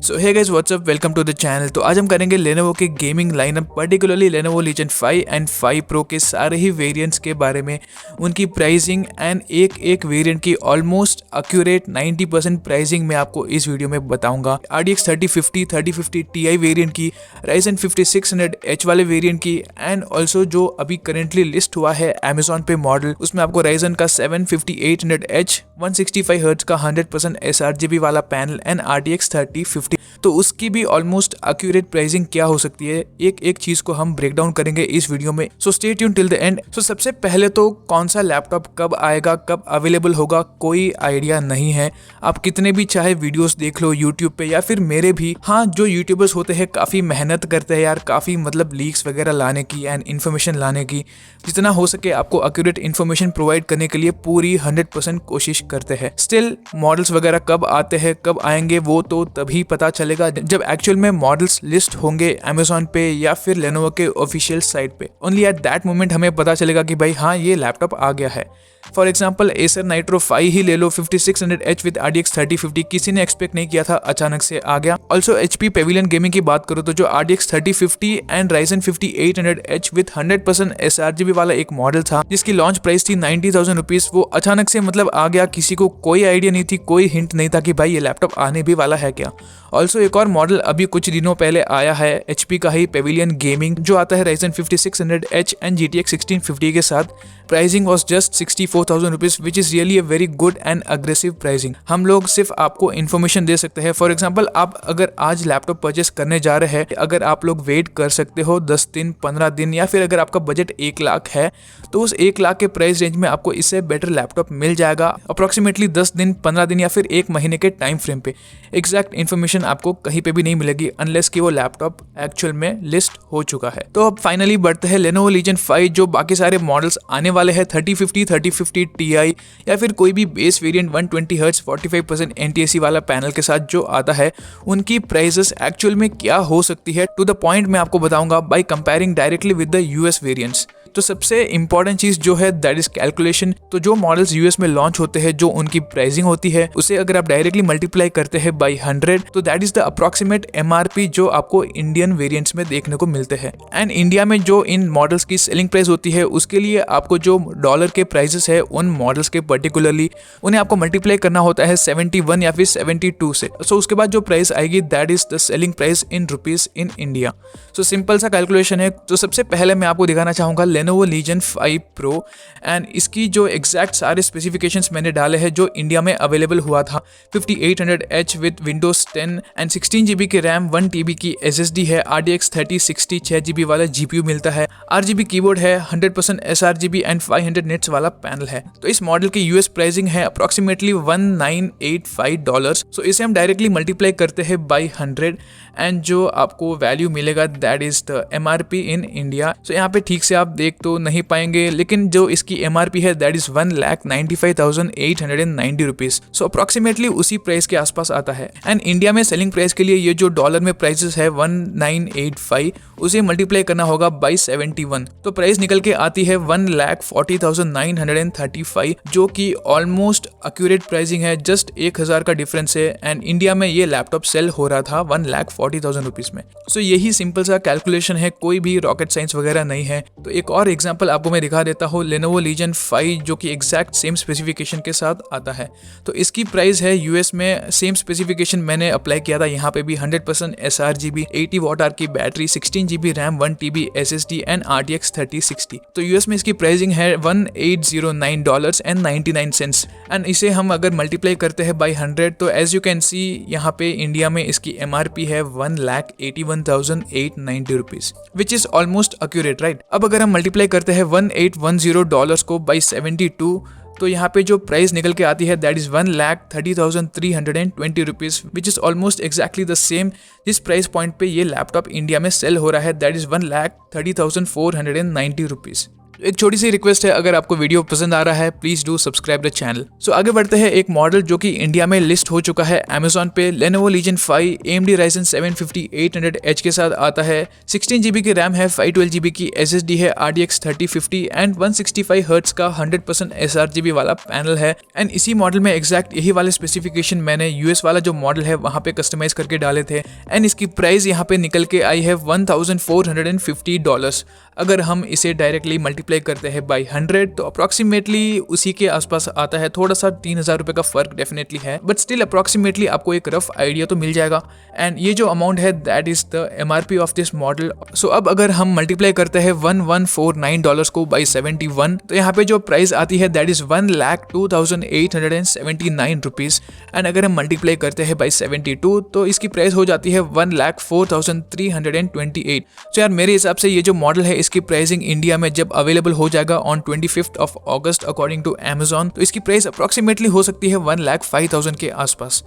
So hey guys what's up, welcome to the channel. तो आज हम करेंगे लेनोवो के gaming lineup, particularly Lenovo Legion 5 and 5 pro के सारे ही वेरिएंट्स के बारे में, उनकी प्राइसिंग एंड एक एक वेरिएंट की ऑलमोस्ट एक्यूरेट 90% प्राइसिंग मैं आपको इस वीडियो में बताऊंगा। RDX 3050 Ti वेरिएंट की, Ryzen 5600H वाले वेरिएंट की, एंड ऑल्सो जो अभी करेंटली लिस्ट हुआ है अमेजोन पे मॉडल, उसमें आपको Ryzen का 75800H 165 हर्ट्ज का 100% sRGB वाला पैनल एंड RTX 3050, तो उसकी भी ऑलमोस्ट एक्यूरेट प्राइसिंग क्या हो सकती है, एक एक चीज को हम ब्रेक डाउन करेंगे इस वीडियो में। So stay tune till the end. So सबसे पहले तो कौन सा लैपटॉप कब आएगा, कब अवेलेबल होगा, कोई आइडिया नहीं है। आप कितने भी चाहे वीडियोस देख लो यूट्यूब पे या फिर मेरे भी, हाँ जो यूट्यूबर्स होते हैं काफी मेहनत करते हैं यार, काफी मतलब लीक्स वगैरह लाने की एंड इन्फॉर्मेशन लाने की, जितना हो सके आपको एक्यूरेट इन्फॉर्मेशन प्रोवाइड करने के लिए पूरी 100% कोशिश करते हैं। स्टिल मॉडल्स वगैरह कब आते हैं, कब आएंगे, वो तो तभी पता चलेगा जब एक्चुअल में मॉडल्स लिस्ट होंगे अमेजोन पे या फिर लेनोवो के ऑफिशियल साइट पे। ओनली एट दैट मोमेंट हमें पता चलेगा कि भाई हाँ ये लैपटॉप आ गया है। फॉर एग्जाम्पल एसर नाइट्रो 5 ही ले लो, 5600H विद RDX 3050, किसी ने एक्सपेक्ट नहीं किया था, अचानक से आ गया। ऑल्सो HP पेविलियन गेमिंग की बात करो तो जो RDX 3050 and Ryzen 5800H with 100% sRGB वाला एक मॉडल था जिसकी लॉन्च प्राइस थी 90,000 रुपीज, वो अचानक से मतलब आ गया, किसी को कोई आइडिया नहीं थी, कोई हिंट नहीं था कि भाई ये लैपटॉप आने भी वाला है क्या। ऑल्सो एक और मॉडल अभी कुछ दिनों पहले आया है HP का ही पेविलियन गेमिंग, जो आता है Ryzen 5600H एंड GTX 1650 के साथ। Pricing was just 64,000 rupees, which is really a very good and aggressive pricing. हम लोग सिर्फ आपको इन्फॉर्मेशन दे सकते हैं। फॉर एग्जाम्पल आप अगर आज लैपटॉप परचेस करने जा रहे हैं, अगर आप लोग वेट कर सकते हो 10 दिन 15 दिन, या फिर अगर आपका बजट 1 लाख है तो उस 1 लाख के प्राइस रेंज में आपको इससे बेटर लैपटॉप मिल जाएगा अप्रोक्सीमेटली 10 दिन 15 दिन या फिर 1 महीने के टाइम फ्रेम पे। एग्जैक्ट इन्फॉर्मेशन आपको कहीं पे भी नहीं मिलेगी अनलेस कि वो लैपटॉप एक्चुअल में लिस्ट हो चुका है। तो अब फाइनली बढ़ते हैं लेनोवो लीजेंड 5, जो बाकी सारे मॉडल्स आने वाले हैं 3050 Ti या फिर कोई भी बेस वेरिएंट 120 हर्ट्ज 45% NTSC वाला पैनल के साथ जो आता है, उनकी प्राइसेस एक्चुअल में क्या हो सकती है, टू द पॉइंट मैं आपको बताऊंगा by comparing directly with the US variants. तो सबसे इंपॉर्टेंट चीज जो है दैट इज कैलकुलेशन। तो जो मॉडल्स यूएस में लॉन्च होते हैं, जो उनकी प्राइसिंग होती है, उसे अगर आप डायरेक्टली मल्टीप्लाई करते हैं बाय 100, तो that is the approximate MRP जो आपको इंडियन वेरिएंट्स में देखने को मिलते हैं। एंड इंडिया में जो इन मॉडल्स की सेलिंग प्राइस होती है, उसके लिए आपको जो डॉलर के प्राइसेस है उन मॉडल्स के पर्टिकुलरली, उन्हें आपको मल्टीप्लाई करना होता है 71 या फिर 72 से। सो उसके बाद जो प्राइस आएगी that is the selling price in rupees in India. So simple सा कैलकुलेशन है। तो सबसे पहले मैं आपको दिखाना चाहूंगा लेनोवो लीजेंड 5 प्रो एंड इसकी जो एग्जैक्ट सारे स्पेसिफिकेशंस मैंने डाले हैं जो इंडिया में अवेलेबल हुआ था। 5800H with Windows 10 and 16GB की रैम, 1TB की SSD है, RDX 3060 6GB वाला GPU मिलता है, RGB कीबोर्ड है, 100% sRGB एंड 500 निट्स वाला पैनल है। तो इस मॉडल की US प्राइसिंग है अप्रोक्सीमेटली $1985। सो इसे हम डायरेक्टली मल्टीप्लाई करते हैं बाय 100 एंड जो आपको वैल्यू मिलेगा that is the MRP in India. So यहाँ पे ठीक से आप देख तो नहीं पाएंगे, लेकिन जो इसकी MRP है that is 1,95,890 rupees. So approximately उसी प्राइस के आसपास आता है। एंड इंडिया में सेलिंग प्राइस के लिए ये जो डॉलर में प्राइसेस है 1985, उसे मल्टीप्लाई करना होगा बाय 71, तो प्राइस निकल के आती है 1,40,935, जो कि ऑलमोस्ट एक्यूरेट प्राइसिंग है। जस्ट 1,000 का डिफरेंस है एंड इंडिया में ये लैपटॉप सेल हो रहा था 1,40,000 रुपीज में। सो यही सिंपल सा कैलकुलेशन है, कोई भी रॉकेट साइंस वगैरह नहीं है। तो एक और एग्जांपल आपको मैं दिखा देता हूँ, लेनोवो लीजेंड 5 जो कि एग्जैक्ट सेम स्पेसिफिकेशन के साथ आता है। तो इसकी प्राइस है यूएस में, सेम स्पेसिफिकेशन मैंने अप्लाई किया था, यहाँ पे भी 100% sRGB, 80 वाट आवर की battery, 16GB RAM, 1TB SSD and RTX 3060। तो यूएस में इसकी प्राइसिंग है $1809.99 एंड इसे हम अगर मल्टीप्लाई करते हैं बाय 100, तो एज यू कैन सी यहाँ पे इंडिया में इसकी MRP है 1,81,890 rupees, which is almost accurate, right. अब अगर हम मल्टीप्लाई करते हैं $1810 को बाय 72, तो यहाँ पे जो प्राइस निकल के आती है that is 1,30,320 rupees, which is almost exactly the same जिस प्राइस पॉइंट पे ये लैपटॉप इंडिया में सेल हो रहा है, दैट इज 1,30,490 रुपीज। एक छोटी सी रिक्वेस्ट है, अगर आपको वीडियो पसंद आ रहा है please do subscribe the channel. So आगे बढ़ते हैं, एक मॉडल जो कि इंडिया में लिस्ट हो चुका है अमेजोन पे, Lenovo Legion 5 AMD Ryzen 7 5800H के साथ आता है। 16 GB की रैम है, 512 GB की SSD है, RDX 3050 एंड 165 हर्ट्ज का 100% sRGB वाला पैनल है। एंड इसी मॉडल में एग्जैक्ट यही वाले स्पेसिफिकेशन मैंने यूएस वाला जो मॉडल है वहाँ पे कस्टमाइज करके डाले थे। एंड इसकी प्राइस यहाँ पे निकल के आई है $1450। अगर हम इसे डायरेक्टली मल्टीप्लाई करते हैं बाई 100 तो अप्रॉक्सीमेटली उसी के आसपास आता है। थोड़ा सा 3000 रुपये का फर्क डेफिनेटली है, बट स्टिल अप्रॉक्सीमेटली आपको एक रफ आइडिया तो मिल जाएगा। एंड ये जो अमाउंट है that is the MRP of this model. So अब अगर हम मल्टीप्लाई करते हैं $1149 को बाई 71 तो यहाँ पे जो प्राइस आती है दैट इज 1,02,879 रुपीज़। एंड अगर हम मल्टीप्लाई करते हैं बाई 72 तो इसकी प्राइस हो जाती है 1,04,328। तो यार मेरे हिसाब से ये जो मॉडल है इसकी प्राइसिंग इंडिया में जब अवेलेबल हो जाएगा on 25th of August according to Amazon, तो इसकी प्राइस अप्रॉक्सीमेटली हो सकती है 1,05,000 के आसपास।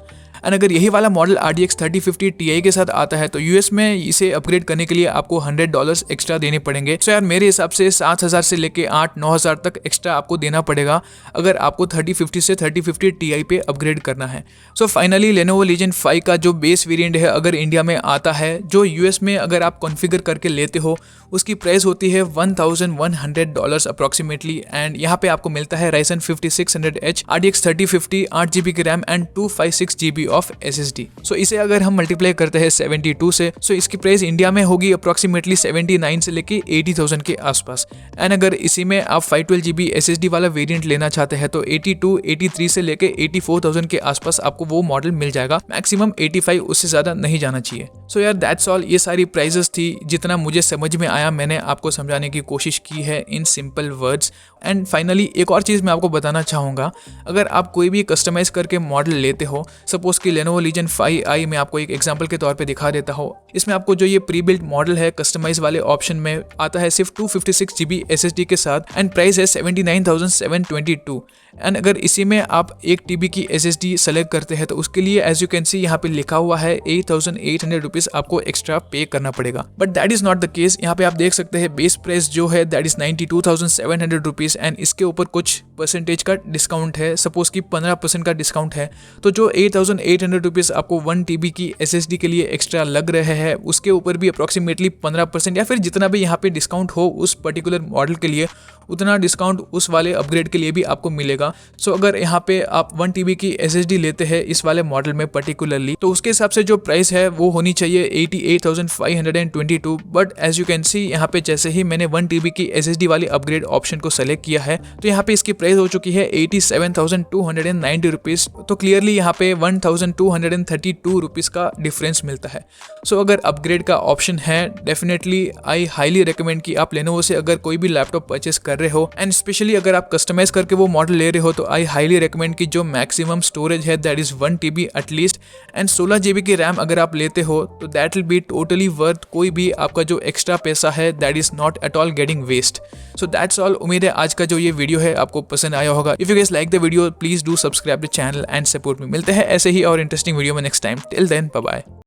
एंड अगर यही वाला मॉडल RDX 3050 Ti के साथ आता है तो यूएस में इसे अपग्रेड करने के लिए आपको $100 एक्स्ट्रा देने पड़ेंगे। सो यार मेरे हिसाब से 7,000 से लेके 8-9,000 तक एक्स्ट्रा आपको देना पड़ेगा अगर आपको 3050 से 3050 Ti पे अपग्रेड करना है। सो फाइनली Lenovo Legion 5 का जो बेस वेरिएंट है अगर इंडिया में आता है, जो यूएस में अगर आप कॉन्फ़िगर करके लेते हो उसकी प्राइस होती है $1,100 अप्रॉक्सीमेटली। एंड यहाँ पे आपको मिलता है Ryzen 5600H RDX 3050 8GB की RAM and 256 GB of SSD। सो इसे अगर हम मल्टीप्लाई करते हैं 72 से, सो इसकी प्राइस इंडिया में होगी अप्रॉक्सीमेटली 79 से लेके 80,000 के आसपास। एंड अगर इसी में आप 512 GB SSD वाला वेरिएंट लेना चाहते हैं तो 83 से लेके 84,000 के आसपास आपको वो मॉडल मिल जाएगा। मैक्सिमम 85, उससे ज़्यादा नहीं जाना चाहिए। सो यार दैट्स ऑल, ये सारी प्राइजेस थी। जितना मुझे समझ में आया मैंने आपको समझाने की कोशिश की है in simple words. And finally एक और चीज़ मैं आपको बताना चाहूँगा, अगर आप कोई भी कस्टमाइज करके मॉडल लेते हो, सपोज कि Lenovo Legion 5i मैं आपको एक एग्जांपल के तौर पे दिखा देता हूँ। इसमें आपको जो ये प्री बिल्ट मॉडल है कस्टमाइज वाले ऑप्शन में आता है सिर्फ 256 GB SSD के साथ एंड प्राइस है 79,722। एंड अगर इसी में आप 1 TB की SSD सेलेक्ट करते हैं तो उसके लिए एज यू कैन सी यहाँ पे लिखा हुआ है 8,800 रुपीज़ आपको एक्स्ट्रा पे करना पड़ेगा। But that is not the case. यहाँ पे आप देख सकते हैं बेस प्राइस जो है दैट इज 92,700 रुपीज़ एंड इसके ऊपर कुछ परसेंटेज का डिस्काउंट है। सपोज कि 15% का डिस्काउंट है तो जो 8,800 रुपीज़ आपको 1 TB की SSD के लिए एक्स्ट्रा लग रहे हैं उसके ऊपर भी अप्रॉक्सीमेटली 15% या फिर जितना भी यहाँ पे डिस्काउंट हो उस पर्टिकुलर मॉडल के लिए उतना डिस्काउंट उस वाले अपग्रेड के लिए भी आपको मिलेगा। सो अगर यहाँ पे आप 1 TB की SSD लेते हैं इस वाले मॉडल में पर्टिकुलरली तो उसके हिसाब से जो प्राइस है वो होनी चाहिए 88,522। But as you can see यहाँ पे जैसे ही मैंने 1 TB की SSD वाली अपग्रेड ऑप्शन को सेलेक्ट किया है तो यहाँ पे इसकी प्राइस हो चुकी है 87,290 रुपीज़। तो क्लियरली यहाँ पे 1,232 रुपीज़ का डिफरेंस मिलता है। सो अगर अपग्रेड का ऑप्शन है डेफिनेटली आई हाईली रिकमेंड कि आप Lenovo से अगर कोई भी लैपटॉप परचेस कर रहे हो एंड स्पेशली अगर आप कस्टमाइज करके वो मॉडल ले रहे हो तो आई हाईली रिकमेंड कि जो मैक्सिमम स्टोरेज है that is 1 TB at least and 16 GB की रैम अगर आप लेते हो तो that will be totally worth. कोई भी आपका जो एक्स्ट्रा पैसा है that is not at all getting waste. So that's all. उम्मीद है आज का जो ये वीडियो है आपको पसंद आया होगा। If you guys like the video please do subscribe the channel and support me. मिलते हैं ऐसे ही और इंटरेस्टिंग वीडियो में next time. Till then bye bye.